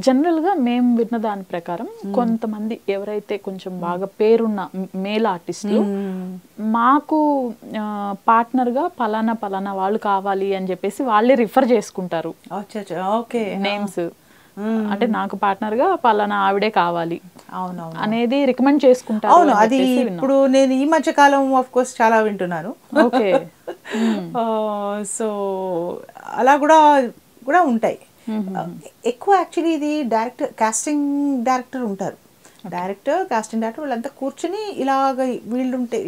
జనరల్గా మేము విన్న దాని ప్రకారం కొంతమంది ఎవరైతే కొంచెం బాగా పేరున్న మేల్ ఆర్టిస్టులు మాకు పార్ట్నర్గా పలానా పలానా వాళ్ళు కావాలి అని చెప్పేసి వాళ్ళే రిఫర్ చేసుకుంటారు నేమ్స్. అంటే నాకు పార్ట్నర్ గా పలానా ఆవిడే కావాలి అనేది రికమెండ్ చేసుకుంటారు. అవును, అది ఇప్పుడు నేను ఈ మధ్య కాలం ఆఫ్ కోర్స్ చాలా వింటున్నాను. ఓకే. సో అలా కూడా ఉంటాయి. ఎక్కువ యాక్చువల్లీ ఇది కాస్టింగ్ డైరెక్టర్ ఉంటారు. కాస్టింగ్ డైరెక్టర్ వాళ్ళంతా కూర్చుని ఇలాగ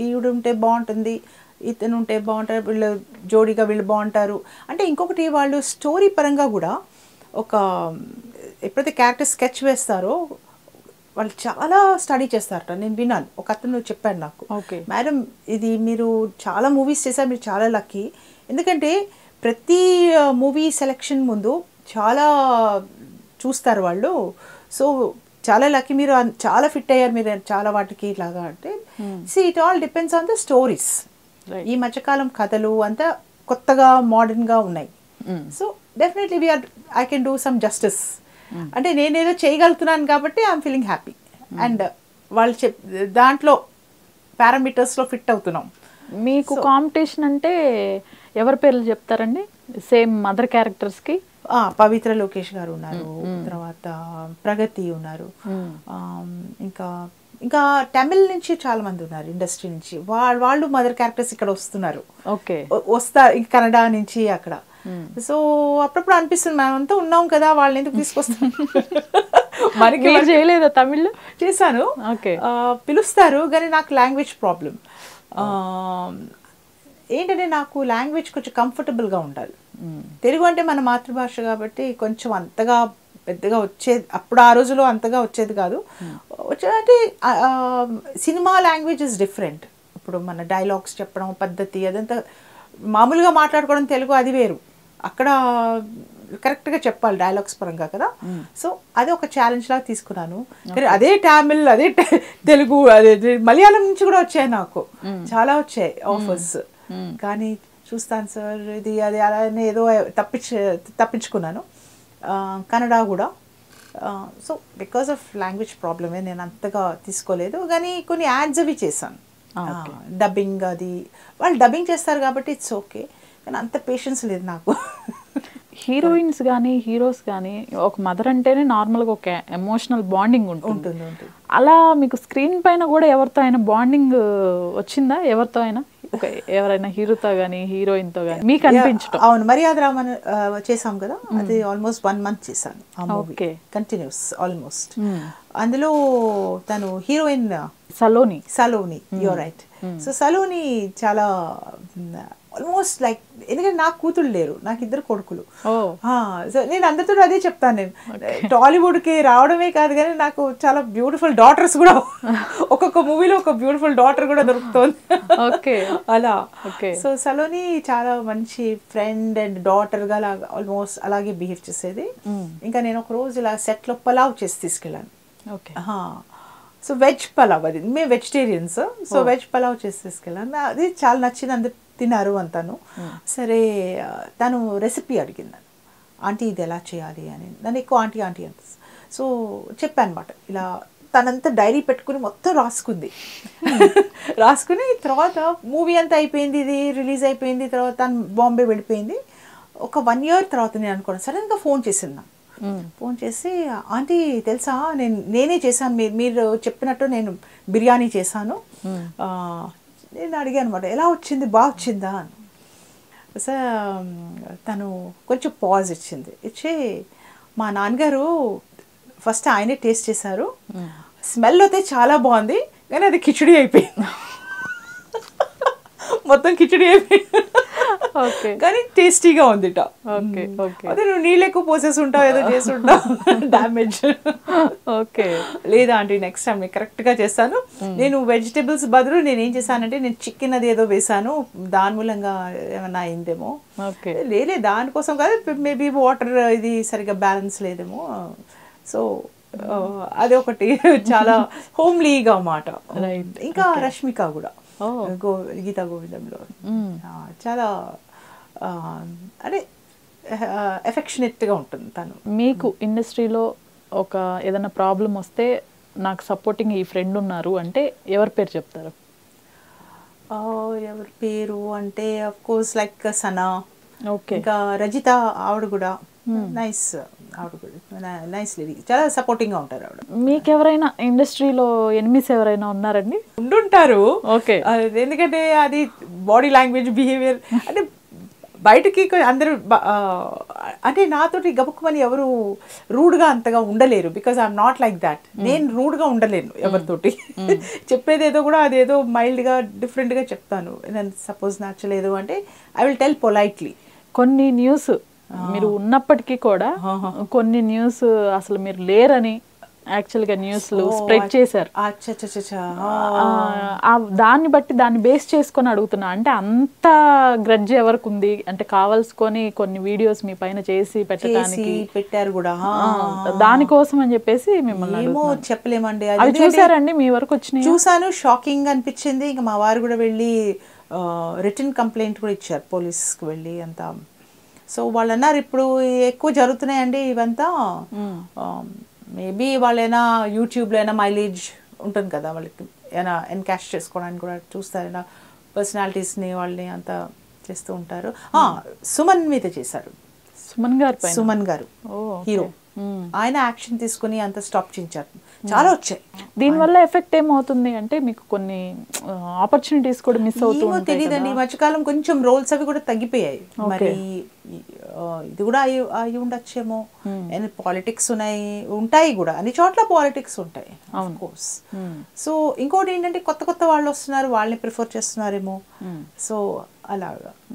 ఈవిడుంటే బాగుంటుంది, ఇతను ఉంటే బాగుంటారు, వీళ్ళు జోడీగా వీళ్ళు బాగుంటారు అంటే. ఇంకొకటి వాళ్ళు స్టోరీ పరంగా కూడా ఎప్పుడైతే క్యారెక్టర్ స్కెచ్ వేస్తారో వాళ్ళు చాలా స్టడీ చేస్తారట. నేను విన్నాను, ఒక అతను చెప్పాడు నాకు, మేడం ఇది మీరు చాలా మూవీస్ చేశారు, మీరు చాలా లక్కీ. ఎందుకంటే ప్రతి మూవీ సెలెక్షన్ ముందు చాలా చూస్తారు వాళ్ళు. సో చాలా లక్కీ, మీరు చాలా ఫిట్ అయ్యారు మీరు చాలా వాటికి ఇట్లాగా అంటే. It all depends on the stories. ఈ మధ్యకాలం కథలు అంతా కొత్తగా మోడర్న్గా ఉన్నాయి. So definitely I can do some justice. అంటే నేనేదో చేయగలుగుతున్నాను కాబట్టి ఐఎమ్ ఫీలింగ్ హ్యాపీ. అండ్ వాళ్ళు దాంట్లో పారామీటర్స్లో ఫిట్ అవుతున్నాం. మీకు కాంపిటీషన్ అంటే ఎవరి పేర్లు చెప్తారండి? సేమ్ మదర్ క్యారెక్టర్స్కి పవిత్ర లోకేష్ గారు ఉన్నారు, తర్వాత ప్రగతి ఉన్నారు, ఇంకా తమిళ్ నుంచి చాలా మంది ఉన్నారు ఇండస్ట్రీ నుంచి. వాళ్ళు మదర్ క్యారెక్టర్స్ ఇక్కడ వస్తున్నారు, వస్తారు కన్నడ నుంచి అక్కడ. సో అప్పుడప్పుడు అనిపిస్తుంది మనం అంతా ఉన్నాం కదా, వాళ్ళని ఎందుకు తీసుకొస్తాం. మనకి చేయలేదా? తమిళ్ చేశాను, పిలుస్తారు కానీ నాకు లాంగ్వేజ్ ప్రాబ్లం. ఏంటంటే నాకు లాంగ్వేజ్ కొంచెం కంఫర్టబుల్గా ఉండాలి. తెలుగు అంటే మన మాతృభాష కాబట్టి కొంచెం అంతగా పెద్దగా వచ్చేది అప్పుడు, ఆ రోజులో అంతగా వచ్చేది కాదు. వచ్చేదంటే సినిమా లాంగ్వేజ్ ఇస్ డిఫరెంట్. ఇప్పుడు మన డైలాగ్స్ చెప్పడం పద్ధతి అదంతా మామూలుగా మాట్లాడుకోవడం తెలుగు అది వేరు. అక్కడ కరెక్ట్గా చెప్పాలి డైలాగ్స్ పరంగా కదా. సో అది ఒక ఛాలెంజ్ లాగా తీసుకున్నాను. అదే తమిళ్, అదే తెలుగు, అదే మలయాళం నుంచి కూడా వచ్చాయి నాకు, చాలా వచ్చాయి ఆఫర్స్. కానీ చూస్తాను సార్ ఇది అది అలా ఏదో తప్పించుకున్నాను. కన్నడ కూడా. సో బికాస్ ఆఫ్ లాంగ్వేజ్ ప్రాబ్లమే నేను అంతగా తీసుకోలేదు. కానీ కొన్ని యాడ్స్ అవి చేశాను, డబ్బింగ్ అది వాళ్ళు డబ్బింగ్ చేస్తారు కాబట్టి ఇట్స్ ఓకే. కానీ అంత పేషెన్స్ లేదు నాకు. హీరోయిన్స్ కానీ హీరోస్ కానీ ఒక మదర్ అంటేనే నార్మల్గా ఒక ఎమోషనల్ బాండింగ్ ఉంటుంది. అలా మీకు స్క్రీన్ పైన కూడా ఎవరితో అయినా బాండింగ్ వచ్చిందా? ఎవరితో అయినా ఎవరైనా హీరోతో కానీ హీరోయిన్తో కానీ మీకు అనిపించడం? అవును, మర్యాద రామన్ చేసాం కదా, అది ఆల్మోస్ట్ 1 month చేశాను ఆ మూవీ కంటిన్యూస్ ఆల్మోస్ట్. అందులో తను heroine Saloni, you're right. So Saloni చాలా ఆల్మోస్ట్ లైక్, ఎందుకంటే నాకు కూతుళ్ళు లేరు, నాకు 2 కొడుకులు. సో నేను అందరితో అదే చెప్తాను, నేను టాలీవుడ్కి రావడమే కాదు కానీ నాకు చాలా బ్యూటిఫుల్ డాటర్స్ కూడా, ఒక్కొక్క మూవీలో ఒక బ్యూటిఫుల్ డాటర్ కూడా దొరుకుతుంది అలా. సో సలోని చాలా మంచి ఫ్రెండ్ అండ్ డాటర్గా ఆల్మోస్ట్ అలాగే బిహేవ్ చేసేది. ఇంకా నేను ఒక రోజు ఇలా సెట్లో పలావ్ చేసి తీసుకెళ్ళాను. సో వెజ్ పలావ్, అది మేము వెజిటేరియన్స్, సో వెజ్ పలావ్ చేసి తీసుకెళ్ళాను. అది చాలా నచ్చింది, అందరు తిన్నారు అంతాను. సరే తను రెసిపీ అడిగింది, ఆంటీ ఇది ఎలా చేయాలి అని. నన్ను ఎక్కువ ఆంటీ అంత. సో చెప్పాను అనమాట, ఇలా తనంతా డైరీ పెట్టుకుని మొత్తం రాసుకుని తర్వాత మూవీ అంతా అయిపోయింది, ఇది రిలీజ్ అయిపోయింది, తర్వాత తను బాంబే వెళ్ళిపోయింది. ఒక 1 year తర్వాత నేను అనుకున్నాను, సడన్గా ఫోన్ చేసింది నాకు. ఫోన్ చేసి ఆంటీ తెలుసా నేనే చేశాను, మీరు చెప్పినట్టు నేను బిర్యానీ చేశాను. నేను అడిగాను అనమాట, ఎలా వచ్చింది, బాగా వచ్చిందా అని. సో తను కొంచెం పాజ్ ఇచ్చి, మా నాన్నగారు ఫస్ట్ ఆయనే టేస్ట్ చేశారు, స్మెల్ అయితే చాలా బాగుంది కానీ అది కిచిడి అయిపోయింది, మొత్తం కిచిడి అయిపోయింది, కానీ టేస్టీగా ఉందిట. అదే నువ్వు నీళ్ళు ఎక్కువ పోసేసి ఉంటావు, ఏదో చేసి ఉంటావు డ్యామేజ్. లేదా ఆంటీ నెక్స్ట్ టైం నేను కరెక్ట్గా చేస్తాను. నేను వెజిటేబుల్స్ బదులు నేను ఏం చేశానంటే నేను చికెన్ అది ఏదో వేసాను, దాని మూలంగా ఏమన్నా అయిందేమో. లేదే దానికోసం కాదు, మేబీ వాటర్ ఇది సరిగ్గా బ్యాలెన్స్ లేదేమో. సో అది ఒకటి చాలా హోమ్లీగా మాట. ఇంకా రష్మిక కూడా గీతా గోవిందంలో చాలా అంటే ఎఫెక్షనేట్గా ఉంటుంది తను. మీకు ఇండస్ట్రీలో ఒక ఏదైనా ప్రాబ్లం వస్తే నాకు సపోర్టింగ్ ఈ ఫ్రెండ్ ఉన్నారు అంటే ఎవరి పేరు చెప్తారు? ఎవరి పేరు అంటే of course like Sana, okay, ఇంకా రజిత, ఆవిడ కూడా నైస్, ఆవిడ కూడా నైస్ లేడీ, చాలా సపోర్టింగ్గా ఉంటారు ఆవిడ. మీకు ఎవరైనా ఇండస్ట్రీలో ఎనిమిస్ ఎవరైనా ఉన్నారండి? ఉండుంటారు. ఓకే, ఎందుకంటే అది బాడీ లాంగ్వేజ్, బిహేవియర్ అంటే బయటకి అందరూ అంటే నాతోటి గబుక్కుమని ఎవరు రూడ్గా అంతగా ఉండలేరు, because I'm not like that. నేను రూడ్గా ఉండలేను ఎవరితోటి. చెప్పేదేదో కూడా అదేదో మైల్డ్గా డిఫరెంట్గా చెప్తాను. నేను సపోజ్ నచ్చలేదు అంటే ఐ విల్ టెల్ పొలైట్లీ. కొన్ని న్యూస్ మీరు ఉన్నప్పటికీ కూడా కొన్ని న్యూస్ అసలు మీరు లేరని యాక్చువల్గా న్యూస్లు స్ప్రెడ్ చేశారు. దాన్ని బట్టి దాన్ని బేస్ చేసుకొని అడుగుతున్నా, అంటే అంత గ్రడ్జ్ ఎవరికి ఉంది అంటే కావాల్సుకొని కొన్ని వీడియోస్ మీ పైన చేసి పెట్టడానికి పెట్టారు కూడా, దానికోసం అని చెప్పేసి మిమ్మల్ని ఏమో చెప్పలేమండి. అది చూసారండి మీ వరకు వచ్చినాయి? చూసాను, షాకింగ్ అనిపించింది. ఇంకా మా వారు కూడా వెళ్ళి రిటర్న్ కంప్లైంట్ కూడా ఇచ్చారు పోలీస్కి వెళ్ళి అంతా. సో వాళ్ళు అన్నారు ఇప్పుడు ఎక్కువ జరుగుతున్నాయండి ఇవంతా, మేబీ వాళ్ళైనా యూట్యూబ్లో అయినా మైలేజ్ ఉంటుంది కదా వాళ్ళకి, ఏమైనా ఎన్కాష్ చేసుకోవడానికి కూడా చూస్తారైనా పర్సనాలిటీస్ని వాళ్ళని అంతా చేస్తూ ఉంటారు. సుమన్ మీద చేశారు, సుమన్ గారు హీరో, ఆయన యాక్షన్ తీసుకుని అంత స్టాప్ చేయించారు. చాలా వచ్చాయి. దీనివల్ల ఎఫెక్ట్ ఏమవుతుంది అంటే మీకు కొన్ని ఆపర్చునిటీస్ కూడా మిస్ అవుతూ ఉంటాయి. తెలియదండి, ఈ మధ్యకాలం కొంచెం రోల్స్ అవి కూడా తగ్గిపోయాయి. మరి ఇది కూడా అయి ఉండొచ్చేమో. పాలిటిక్స్ ఉంటాయి కూడా, అన్ని చోట్ల పాలిటిక్స్ ఉంటాయి ఆఫ్ కోర్స్. సో ఇంకోటి ఏంటంటే కొత్త కొత్త వాళ్ళు వస్తున్నారు, వాళ్ళని ప్రిఫర్ చేస్తున్నారేమో. సో అలాగా